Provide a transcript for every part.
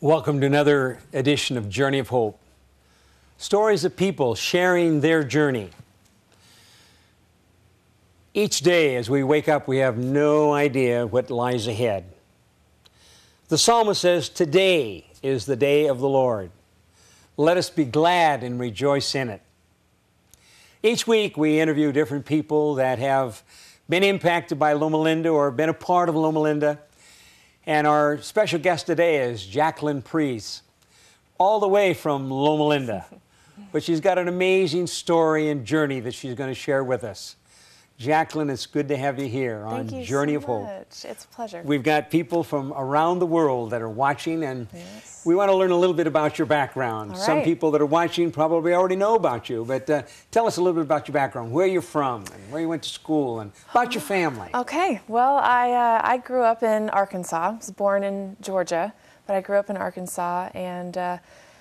Welcome to another edition of Journey of Hope. Stories of people sharing their journey. Each day as we wake up, we have no idea what lies ahead. The psalmist says, "Today is the day of the Lord. Let us be glad and rejoice in it." Each week we interview different people that have been impacted by Loma Linda or been a part of Loma Linda. And our special guest today is Jacqueline Priest, all the way from Loma Linda. But she's got an amazing story and journey that she's going to share with us. Jacqueline, it's good to have you here on Journey of Hope. It's a pleasure. We've got people from around the world that are watching, and yes, we want to learn a little bit about your background. All Some right. people that are watching probably already know about you, but tell us a little bit about your background, where you're from, and where you went to school, and about your family. Okay, well, I grew up in Arkansas. I was born in Georgia, but I grew up in Arkansas and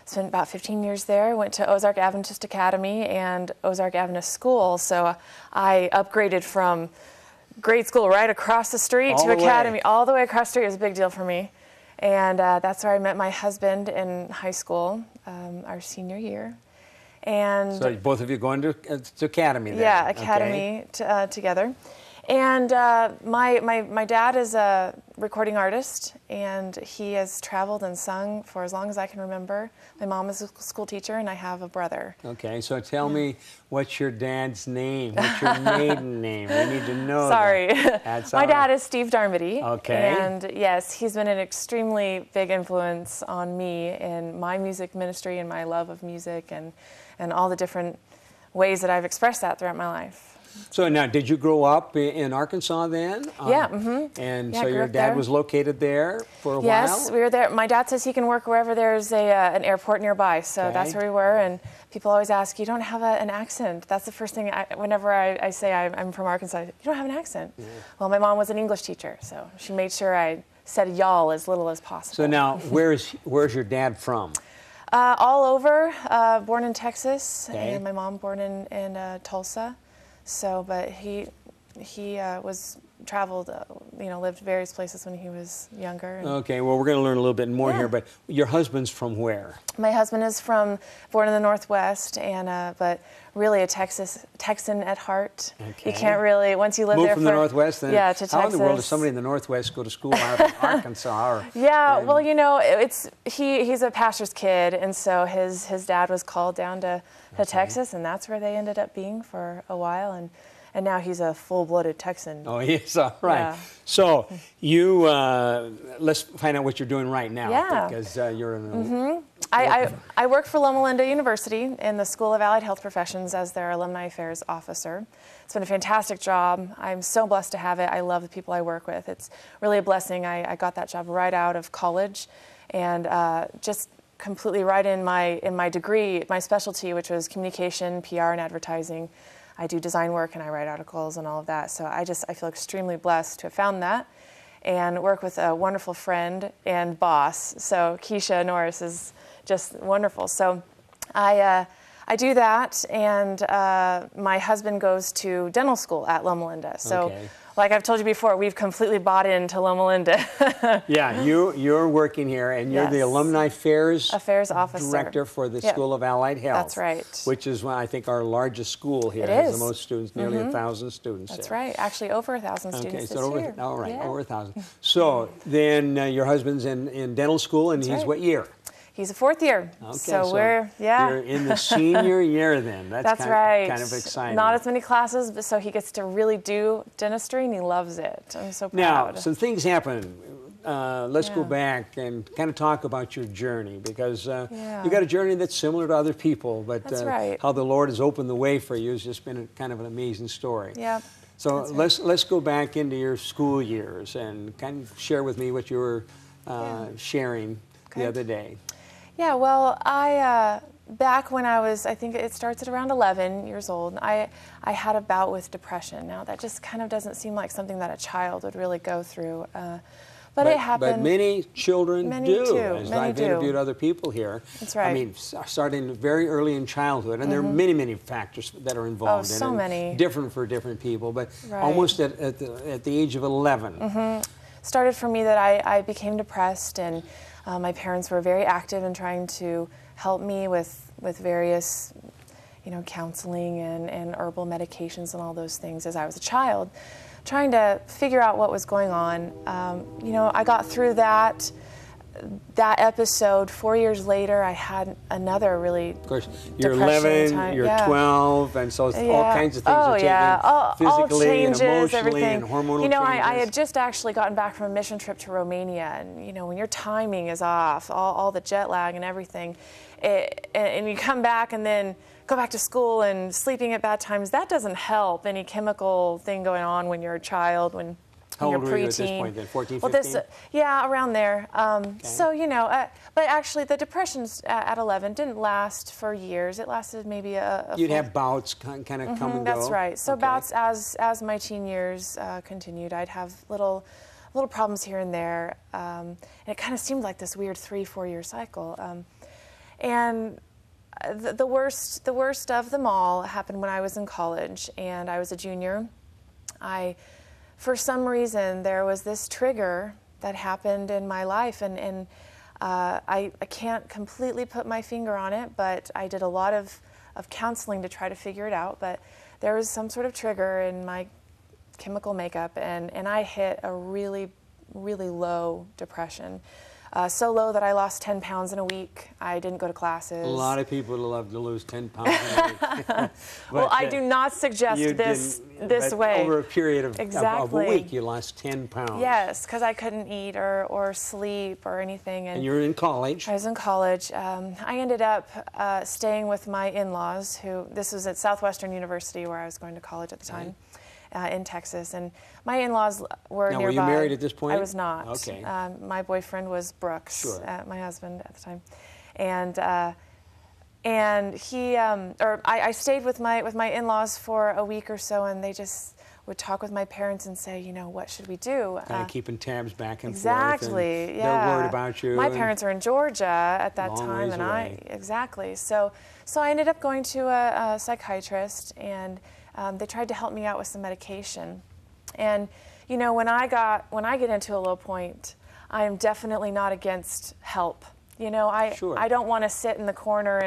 spent about 15 years there. Went to Ozark Adventist Academy and Ozark Adventist School, so I upgraded from grade school right across the street to academy, all the way across the street. It was a big deal for me. And that's where I met my husband in high school, our senior year. And So both of you going to academy then? yeah, academy together. And my dad is a recording artist, and he has traveled and sung for as long as I can remember. My mom is a school teacher, and I have a brother. Okay, so tell me, what's your dad's name? What's your maiden name? We need to know Sorry. That's My all dad right. is Steve Darmody. Okay. And yes, he's been an extremely big influence on me in my music ministry and my love of music and all the different ways that I've expressed that throughout my life. So now, did you grow up in Arkansas then? Yeah, mm-hmm. And Yeah, so I grew your up dad there. was located there for a while? Yes, we were there. My dad says he can work wherever there's an airport nearby, so that's Okay. where we were. And people always ask, "You don't have an accent." That's the first thing whenever I say I'm from Arkansas. "You don't have an accent." Yeah. Well, my mom was an English teacher, so she made sure I said y'all as little as possible. So now, where's your dad from? All over. Born in Texas, Okay. and my mom born in Tulsa. So, but he was traveled, lived various places when he was younger. And Okay, well, we're going to learn a little bit more Yeah. here, but your husband's from where? my husband is born in the Northwest, and but really a Texan at heart. Okay. You can't really, once you live Moved there from the Northwest, then yeah, to Texas. how in the world does somebody in the Northwest go to school out of Arkansas? Or, Yeah, well, he's a pastor's kid, and so his dad was called down to Texas, and that's where they ended up being for a while, and now he's a full-blooded Texan. Oh, yes, all right. Yeah. So you, let's find out what you're doing right now. Yeah. Because you're in I work for Loma Linda University in the School of Allied Health Professions as their Alumni Affairs Officer. It's been a fantastic job. I'm so blessed to have it. I love the people I work with. It's really a blessing. I got that job right out of college, and just completely right in my degree, my specialty, which was communication, PR, and advertising. I do design work and I write articles and all of that. So I feel extremely blessed to have found that and work with a wonderful friend and boss. So Keisha Norris is just wonderful. So I do that, and my husband goes to dental school at Loma Linda. So Okay. like I've told you before, we've completely bought into Loma Linda. Yeah, you're working here, and you're the Yes. Alumni Affairs Officer. Director for the Yep. School of Allied Health. That's right. Which is, I think, our largest school here. It Has is. the most students, nearly 1,000 students. That's there. right. Actually, over 1,000 Okay, students so this over, year. all right, Yeah. over 1,000. So then your husband's in dental school, and he's right. what year? He's a fourth year. Okay, so we're, you're in the senior year then. That's right. Kind of exciting. Not as many classes, but so he gets to really do dentistry, and he loves it. I'm so Now, proud. some things happen. Let's go Yeah. back and kind of talk about your journey, because Yeah. you got a journey that's similar to other people, but That's right. how the Lord has opened the way for you has just been kind of an amazing story. Yeah. So That's right. let's go back into your school years and kind of share with me what you were sharing the Okay. other day. Yeah, well, back when I think it starts at around 11 years old, I had a bout with depression. Now, that just kind of doesn't seem like something that a child would really go through. But it happened. But many children do, as Many I've do. interviewed other people here. That's right. I mean, starting very early in childhood, and there are many, many factors that are involved in it. so many. Different for different people, but Right. almost at the age of 11. started for me that I became depressed, and my parents were very active in trying to help me with various, counseling and herbal medications and all those things as I was a child, trying to figure out what was going on. I got through that episode. 4 years later, I had another really Of course, you're 11, time. you're 12, and so all kinds of things are changing all physically changes, and emotionally everything. and hormonal changes. I had just actually gotten back from a mission trip to Romania, and when your timing is off, all the jet lag and everything, and you come back and then go back to school and sleeping at bad times, that doesn't help any chemical thing going on when you're a child, when How you're old preteen. were you at this point then, 14, 15? Yeah, around there. Okay. So, but actually the depressions at 11 didn't last for years. It lasted maybe You'd have bouts kind of come and go. That's right. So okay. bouts as my teen years continued. I'd have little problems here and there. And it kind of seemed like this weird 3-4 year cycle. And the worst of them all happened when I was in college and I was a junior. For some reason, there was this trigger that happened in my life, and I can't completely put my finger on it, but I did a lot of counseling to try to figure it out. But there was some sort of trigger in my chemical makeup, and I hit a really, really low depression. So low that I lost 10 pounds in a week. I didn't go to classes. A lot of people love to lose 10 pounds in a week. Well, I do not suggest this way. Over a period of a week, you lost 10 pounds. Yes, because I couldn't eat or sleep or anything. And you're in college. I was in college. I ended up staying with my in-laws, this was at Southwestern University where I was going to college at the time. In Texas, and my in-laws were nearby. Were you married at this point? I was not. Okay. My boyfriend was Brooks, sure. My husband at the time, and he, I stayed with my in-laws for a week or so, and they just would talk with my parents and say, what should we do? Kind of keeping tabs back and exactly, forth. Exactly. Yeah. They're worried about you. My parents are in Georgia at that long time, ways and away. exactly. So I ended up going to a psychiatrist, and they tried to help me out with some medication. And when I get into a low point, I am definitely not against help. Sure. I don't want to sit in the corner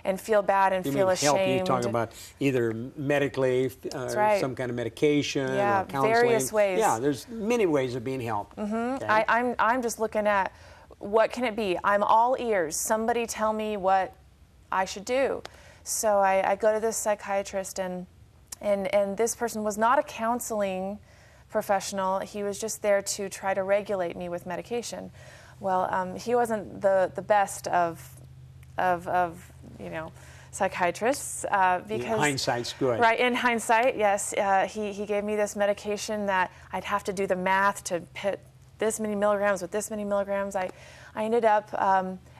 and feel bad and feel ashamed. Help, you talk about either medically, right. some kind of medication, or counseling. Various ways. Yeah, there's many ways of being helped. Mm-hmm. Okay. I'm just looking at what can it be. I'm all ears. Somebody tell me what I should do. So I go to this psychiatrist, and this person was not a counseling professional. He was just there to try to regulate me with medication. Well, he wasn't the best of psychiatrists because hindsight's good. Right, in hindsight, yes. He gave me this medication that I'd have to do the math to put this many milligrams with this many milligrams. I ended up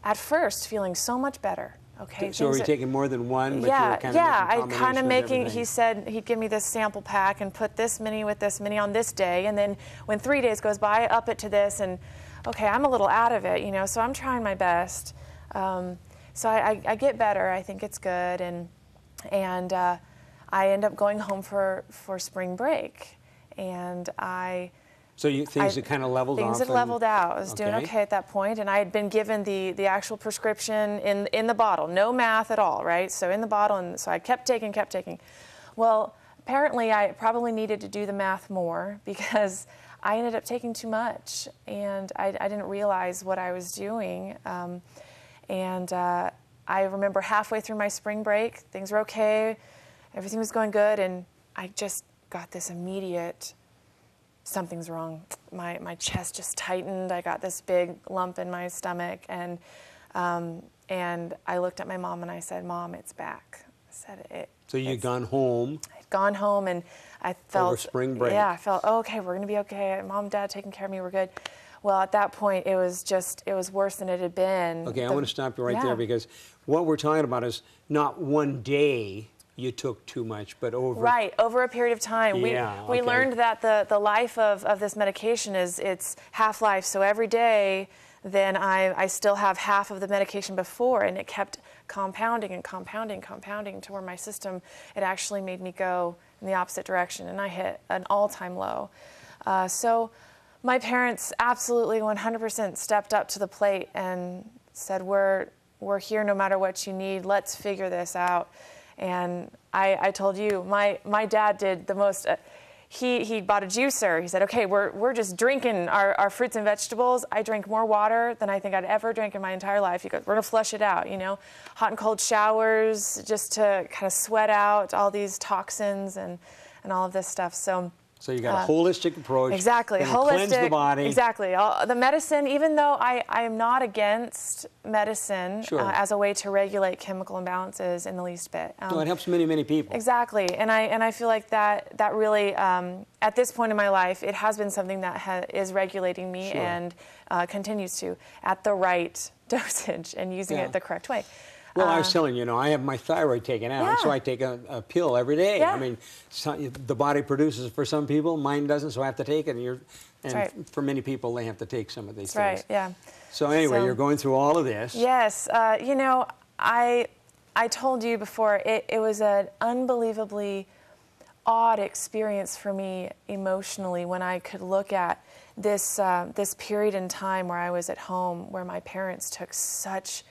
at first feeling so much better. Okay. So were you taking more than one? But yeah, you were kind of making. He said he'd give me this sample pack and put this many with this many on this day, and then when 3 days goes by, up it to this, and okay, I'm a little out of it, so I'm trying my best. So I get better. I think it's good, and I end up going home for spring break, and So things had kind of leveled off? Things had leveled out. I was doing okay at that point, and I had been given the actual prescription in the bottle. No math at all, right? So in the bottle, and so I kept taking. Well, apparently I probably needed to do the math more because I ended up taking too much, and I didn't realize what I was doing. I remember halfway through my spring break, things were okay, everything was going good, and I just got this immediate, something's wrong. My chest just tightened. I got this big lump in my stomach, and I looked at my mom and I said, "Mom, it's back." I said it. So you'd gone home. I'd gone home, and I felt over spring break. Yeah, I felt okay. We're gonna be okay. Mom, Dad taking care of me. We're good. Well, at that point, it was worse than it had been. Okay, I want to stop you right there because what we're talking about is not one day you took too much, but over a period of time. We learned that the life of this medication is its half-life. So every day, then I still have half of the medication before, and it kept compounding and compounding to where my system, it actually made me go in the opposite direction, and I hit an all-time low. So My parents absolutely 100% stepped up to the plate and said, we're here no matter what you need. Let's figure this out. And I told you, my dad did the most. He bought a juicer. He said, okay, we're just drinking our fruits and vegetables. I drank more water than I think I'd ever drank in my entire life. He goes, we're going to flush it out, you know. Hot and cold showers just to kind of sweat out all these toxins and all of this stuff. So you got a holistic approach. Exactly. Holistic. Cleanse the body. Exactly. The medicine, even though I am not against medicine as a way to regulate chemical imbalances in the least bit. No, it helps many, many people. Exactly. And I feel like that really, at this point in my life, it has been something that is regulating me and continues to at the right dosage and using it the correct way. Well, I was telling you, I have my thyroid taken out, so I take a pill every day. Yeah. I mean, the body produces it for some people, mine doesn't, so I have to take it. And for many people, they have to take some of these things. Right, yeah. So anyway, you're going through all of this. Yes. You know, I told you before, it was an unbelievably odd experience for me emotionally when I could look at this period in time where I was at home, where my parents took such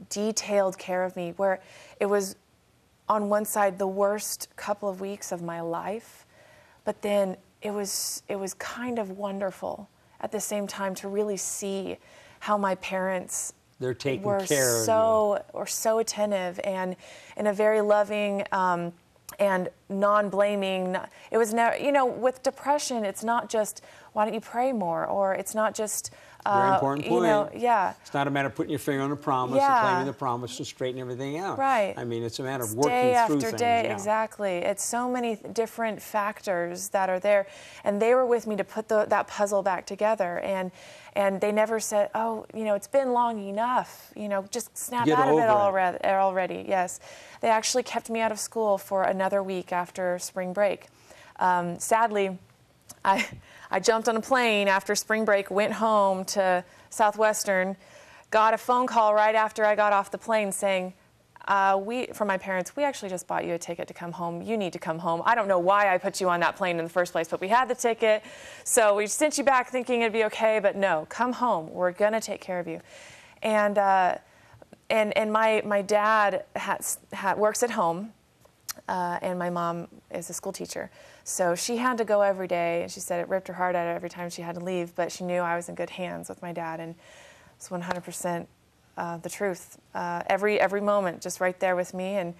detailed care of me, where it was on one side the worst couple of weeks of my life, but then it was kind of wonderful at the same time to really see how my parents were so attentive and in a very loving and non-blaming. It was never, you know, with depression, it's not just why don't you pray more, or it's not just very important point. You know, it's not a matter of putting your finger on a promise and claiming the promise to straighten everything out. Right. I mean, it's a matter of working day through after things. Day, exactly. It's so many different factors that are there, and they were with me to put that puzzle back together. And they never said, "Oh, you know, it's been long enough. You know, just snap out of it already." Yes, they actually kept me out of school for another week after spring break. Sadly, I jumped on a plane after spring break, went home to Southwestern, got a phone call right after I got off the plane saying, from my parents, we actually just bought you a ticket to come home. You need to come home. I don't know why I put you on that plane in the first place, but we had the ticket. So we sent you back thinking it'd be okay, but no, come home. We're going to take care of you. And my dad works at home, and my mom is a school teacher. So she had to go every day, and she said it ripped her heart out every time she had to leave, but she knew I was in good hands with my dad, and it's 100% the truth. Every moment, just right there with me, and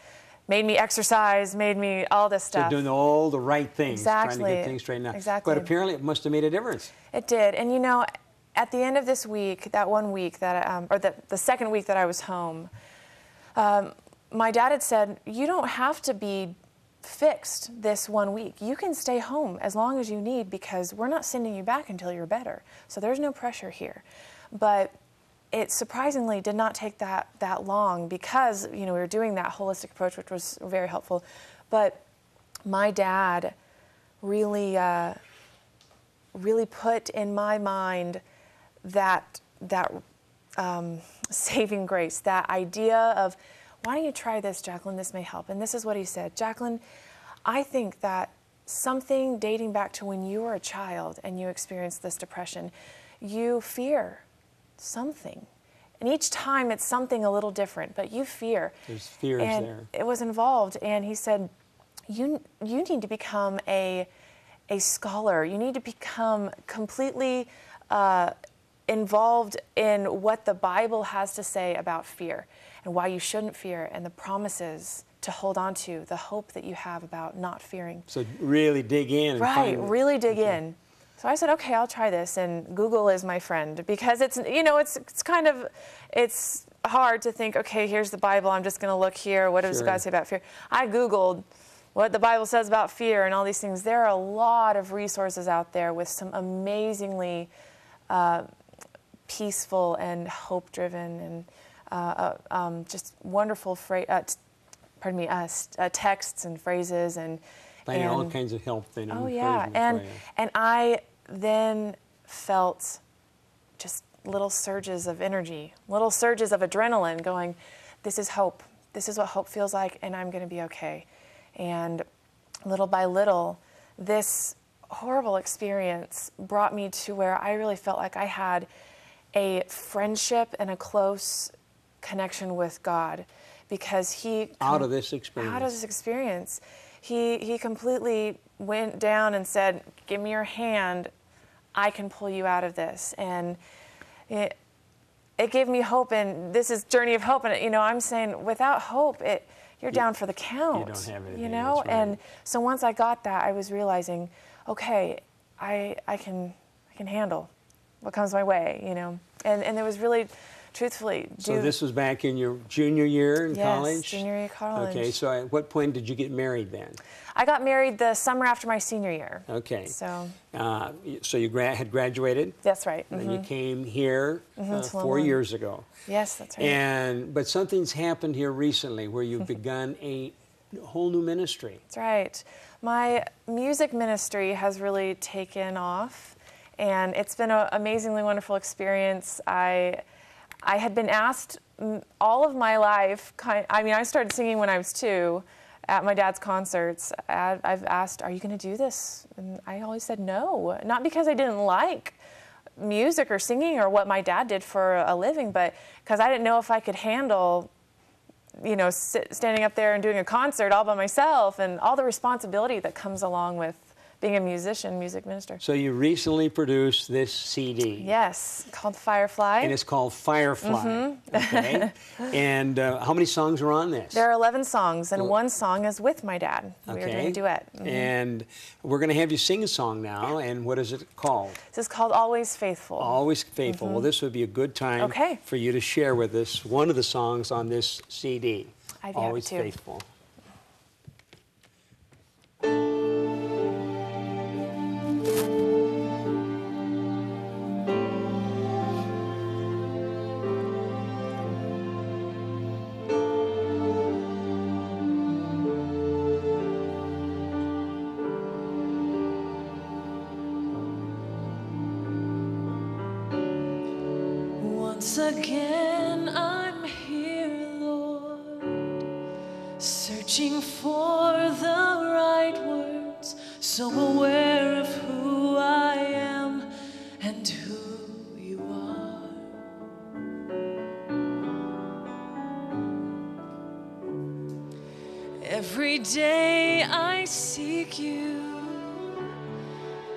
made me exercise, made me all this stuff. So doing all the right things, exactly. trying to get things straightened out. Exactly. But apparently it must have made a difference. It did, and you know, at the end of this week, that 1 week that, or the second week that I was home, my dad had said, you don't have to be fixed this 1 week. You can stay home as long as you need, because we're not sending you back until you're better. So there's no pressure here. But it surprisingly did not take that long, because we were doing that holistic approach, which was very helpful. But my dad really put in my mind that saving grace, that idea of, why don't you try this, Jacqueline? This may help. And this is what he said. Jacqueline, I think that something dating back to when you were a child and you experienced this depression, you fear something. And each time it's something a little different, but you fear. There's fears and there. It was involved. And he said, you need to become a scholar. You need to become completely involved in what the Bible has to say about fear, and why you shouldn't fear, and the promises to hold on to, the hope that you have about not fearing. So really dig in. And really dig in. So I said, okay, I'll try this, and Google is my friend, because it's hard to think, okay, here's the Bible, I'm just going to look here, what does God say about fear? I Googled what the Bible says about fear and all these things. There are a lot of resources out there with some amazingly peaceful and hope-driven and just wonderful texts and phrases and all kinds of help. Oh yeah, and I then felt just little surges of energy, little surges of adrenaline, going, "This is hope. This is what hope feels like, and I'm going to be okay." And little by little, this horrible experience brought me to where I really felt like I had a friendship and a close connection with God, because out of this experience, he completely went down and said, "Give me your hand, I can pull you out of this." And it gave me hope, and this is journey of hope. And I'm saying, without hope, you're down for the count. You don't have anything. That's right. And so once I got that, I was realizing, okay, I can handle what comes my way, And it was really, truthfully. So this was back in your junior year in college? Yes, junior year college. Okay, so at what point did you get married then? I got married the summer after my senior year. Okay. So you had graduated? That's right. And you came here 4 years ago. Yes, that's right. But something's happened here recently where you've begun a whole new ministry. That's right. My music ministry has really taken off, and it's been an amazingly wonderful experience. I had been asked all of my life, I started singing when I was 2 at my dad's concerts. I've asked, "Are you going to do this?" And I always said no, not because I didn't like music or singing or what my dad did for a living, but because I didn't know if I could handle standing up there and doing a concert all by myself and all the responsibility that comes along with being a musician, music minister. So you recently produced this CD. Yes, called Firefly. And it's called Firefly. Okay. And how many songs are on this? There are 11 songs, and one song is with my dad. We were doing a duet. And we're going to have you sing a song now, and what is it called? This is called Always Faithful. Always Faithful. Well, this would be a good time for you to share with us one of the songs on this CD. I'd be Always happy to. Faithful. Once again I'm here, Lord, searching for the right words, so aware of who I am and who you are. Every day I seek you,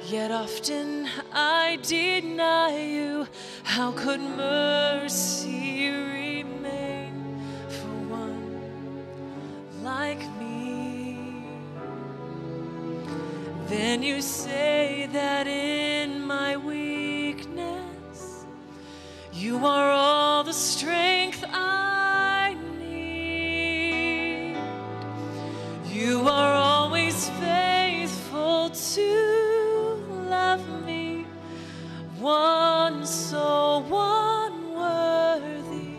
yet often I deny you. How could mercy remain for one like me? Then you say that in my weakness, you are all the strength I need. You are always faithful to love me, one so unworthy,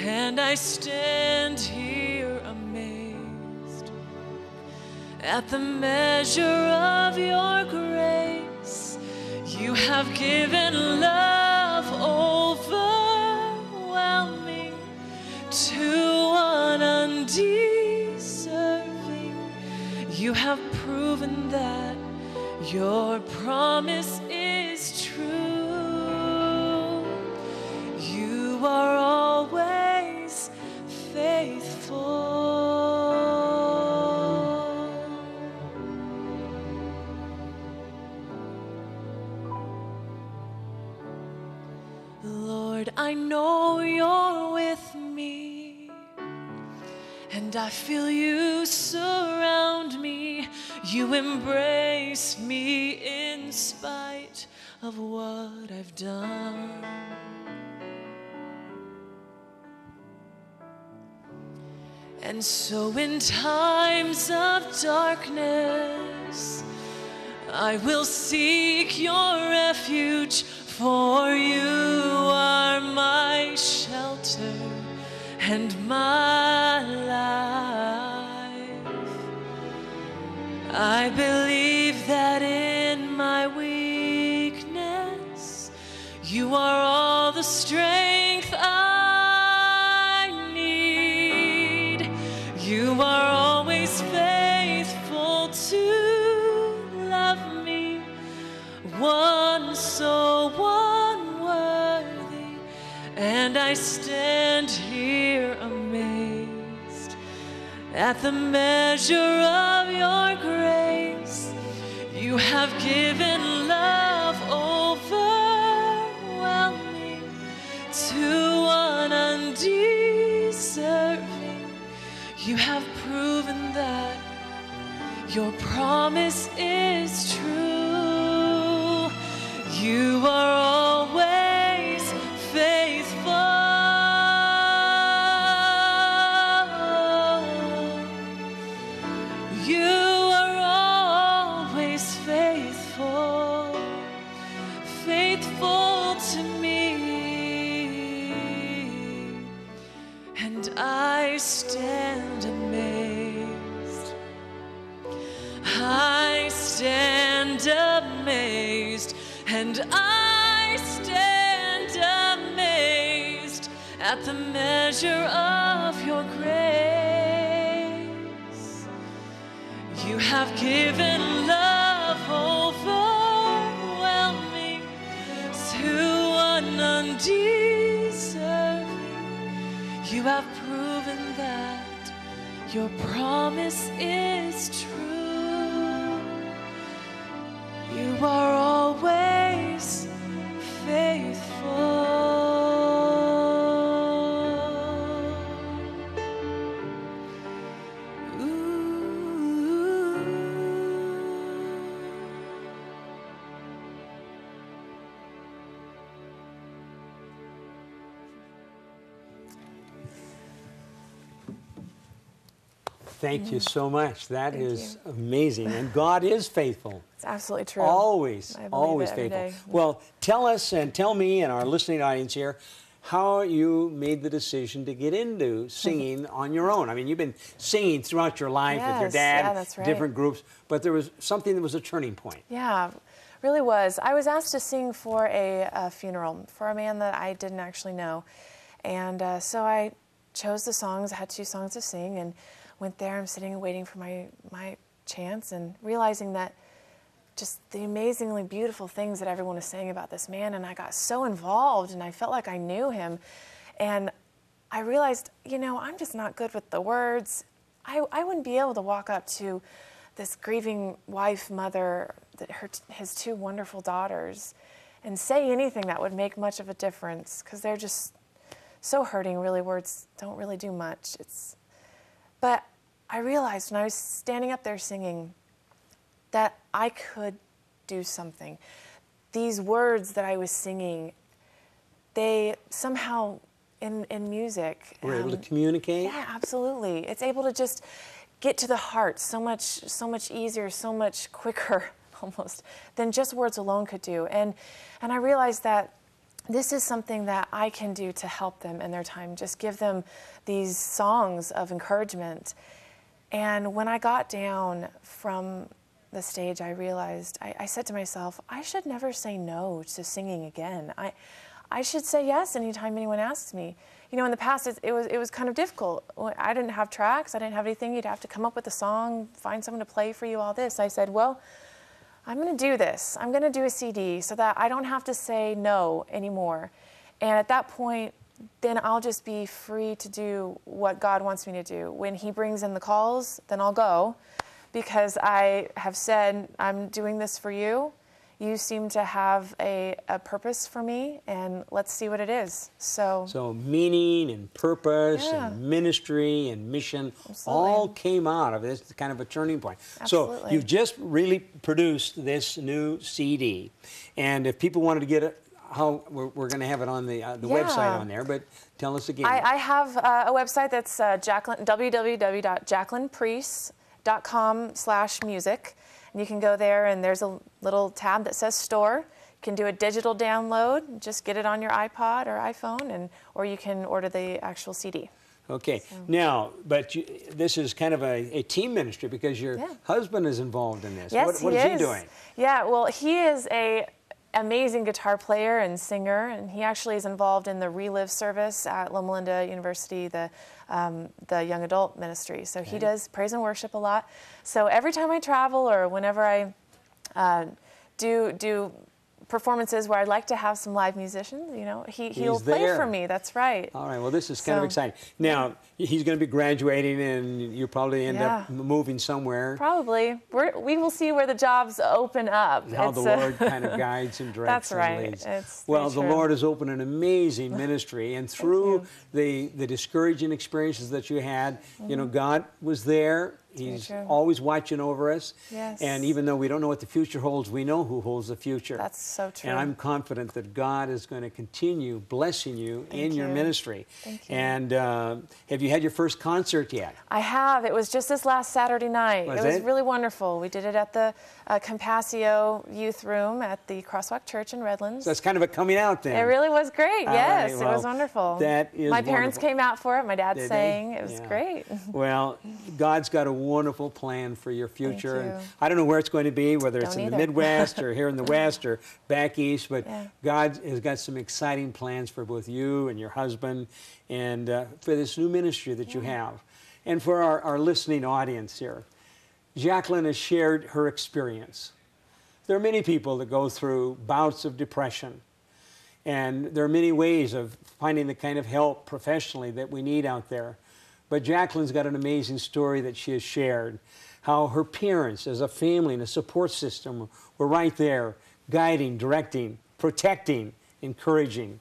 and I stand here amazed at the measure of your grace. You have given love overwhelming to one undeserving. You have proven that your promise is true. You are always faithful. Lord, I know you're with me, and I feel you surround me. You embrace me in spite of what I've done. And so in times of darkness, I will seek your refuge, for you are my shelter and my life. I believe that in my weakness, you are all the strength I need. You are always faithful to love me, and I stand here amazed at the measure of your grace. You have given love overwhelming to one undeserving. You have proven that your promise is true. You are always faithful. You are always faithful, faithful to me. And I stand amazed. I stand amazed, and I stand amazed at the measure of your grace. You have given love overwhelming to one undeserving. You have proven that your promise is true. You are always faithful. Thank you so much. That Thank is you. amazing. And God is faithful. It's absolutely true. Always, I believe always it every faithful. day. Well, tell us and tell me and our listening audience here how you made the decision to get into singing on your own. I mean, you've been singing throughout your life with your Yes, dad, yeah, that's right. different groups, but there was something that was a turning point. Yeah, really was. I was asked to sing for a funeral for a man that I didn't actually know. And so I chose the songs. I had 2 songs to sing and went there. I'm sitting and waiting for my chance and realizing that just the amazingly beautiful things that everyone was saying about this man. And I got so involved and I felt like I knew him. And I realized, you know, I'm just not good with the words. I wouldn't be able to walk up to this grieving wife, mother, his 2 wonderful daughters, and say anything that would make much of a difference, because they're just so hurting. Really, words don't really do much. But I realized when I was standing up there singing that I could do something. These words that I was singing, they somehow in music. Were able to communicate? Yeah, absolutely. It's able to just get to the heart so much easier, so much quicker almost than just words alone could do. And I realized that this is something that I can do to help them in their time, just give them these songs of encouragement. And when I got down from the stage, I realized, I said to myself, I should never say no to singing again. I should say yes anytime anyone asks me. You know, in the past, it was kind of difficult. I didn't have tracks. I didn't have anything. You'd have to come up with a song, find someone to play for you, all this. I said, well, I'm going to do this. I'm going to do a CD so that I don't have to say no anymore. And at that point, then I'll just be free to do what God wants me to do. When He brings in the calls, then I'll go, because I have said, I'm doing this for you. You seem to have a purpose for me, and let's see what it is. So meaning and purpose Yeah. and ministry and mission Absolutely. all came out of this kind of a turning point. So Absolutely. you've just really produced this new CD. And if people wanted to get it, how we're going to have it on the website on there, but tell us again. I have a website that's www.jacquelinepriest.com/music. And you can go there, and there's a little tab that says Store. You can do a digital download, just get it on your iPod or iPhone, or you can order the actual CD. Okay. Now, but this is kind of a team ministry, because your husband is involved in this. Yes, what is he doing? Yeah, well, he is a amazing guitar player and singer, and he actually is involved in the Relive service at Loma University, the young adult ministry. So he does praise and worship a lot. So every time I travel or whenever I do performances where I'd like to have some live musicians, you know, he'll He's play there. for me. That's right. All right, well, this is kind of So- exciting. Now, he's going to be graduating, and you probably end Yeah. up moving somewhere. Probably. We will see where the jobs open up. How It's, the Lord kind of guides and directs That's right. and leads. It's Well, very the true. Lord has opened an amazing ministry, and through the discouraging experiences that you had, you know, God was there. He's true. always watching over us. Yes. And even though we don't know what the future holds, we know who holds the future. That's so true. And I'm confident that God is going to continue blessing you in your you. ministry. Thank you. And have you had your first concert yet? I have. It was just this last Saturday night. Was it was it? really wonderful. We did it at the Compasio Youth Room at the Crosswalk Church in Redlands. So that's kind of a coming out then. It really was great. All Yes, right, it was well, wonderful. that is My parents wonderful. came out for it. My dad Did they? sang. It was Yeah. great. Well, God's got a wonderful plan for your future. you. And I don't know where it's going to be, whether it's Don't in the either. Midwest or here in the West or back east, but Yeah. God has got some exciting plans for both you and your husband and for this new ministry that you have. And for our listening audience here, Jacqueline has shared her experience. There are many people that go through bouts of depression, and there are many ways of finding the kind of help professionally that we need out there. But Jacqueline's got an amazing story that she has shared, how her parents as a family and a support system were right there, guiding, directing, protecting, encouraging.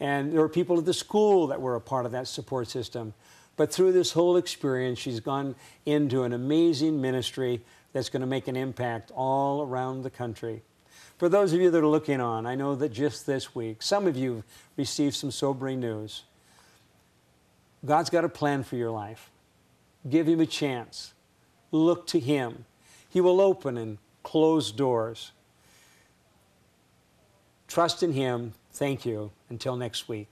And there were people at the school that were a part of that support system. But through this whole experience, she's gone into an amazing ministry that's going to make an impact all around the country. For those of you that are looking on, I know that just this week, some of you received some sobering news. God's got a plan for your life. Give Him a chance. Look to Him. He will open and close doors. Trust in Him. Thank you. Until next week.